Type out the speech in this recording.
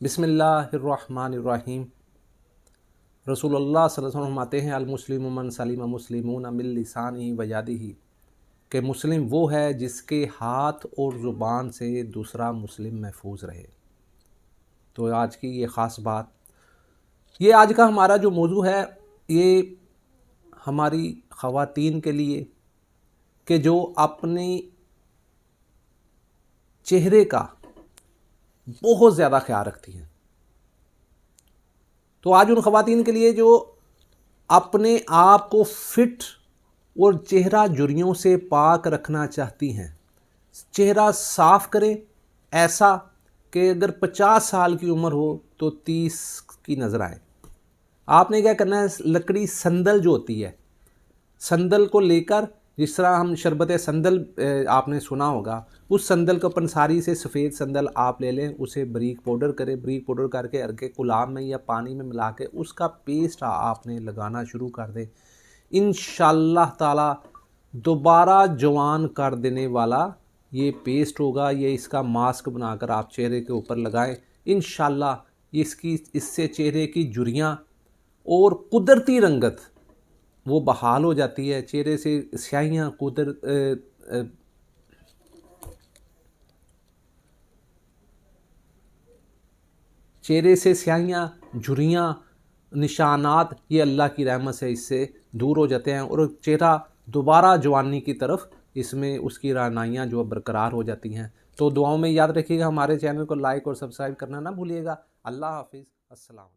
बिस्मिल्लाहिर्रहमानिर्रहीम। रसूलुल्लाह सल्लल्लाहु अलैहि वसल्लम फरमाते हैं अल-मुस्लिमु मन सलिमा मुस्लिमून मिन लिसानिही व यदिही, कि मुस्लिम वो है जिसके हाथ और ज़ुबान से दूसरा मुस्लिम महफूज रहे। तो आज की ये ख़ास बात, ये आज का हमारा जो मौजू है, ये हमारी ख़वातीन के लिए कि जो अपने चेहरे का बहुत ज़्यादा ख्याल रखती हैं। तो आज उन ख़वातीन के लिए जो अपने आप को फिट और चेहरा झुर्रियों से पाक रखना चाहती हैं, चेहरा साफ़ करें ऐसा कि अगर 50 साल की उम्र हो तो 30 की नज़र आए। आपने क्या करना है, लकड़ी संदल जो होती है, संदल को लेकर, जिस तरह हम शरबत संदल आपने सुना होगा, उस संदल को पंसारी से सफ़ेद संदल आप ले लें, उसे बारीक पाउडर करें, बारीक पाउडर करके हल्के गुलाब में या पानी में मिला के उसका पेस्ट आपने लगाना शुरू कर दें। इंशाअल्लाह ताला दोबारा जवान कर देने वाला ये पेस्ट होगा। ये इसका मास्क बनाकर आप चेहरे के ऊपर लगाएं। इंशाअल्लाह इससे चेहरे की झुर्रियाँ और कुदरती रंगत वो बहाल हो जाती है। चेहरे से स्याहियाँ चेहरे से स्याहियाँ, झुर्रियाँ, निशानात, ये अल्लाह की रहमत से इससे दूर हो जाते हैं और चेहरा दोबारा जवानी की तरफ इसमें उसकी राहनुमाइयाँ जो बरकरार हो जाती हैं। तो दुआओं में याद रखिएगा, हमारे चैनल को लाइक और सब्सक्राइब करना ना भूलिएगा। अल्लाह हाफिज़, अस्सलाम।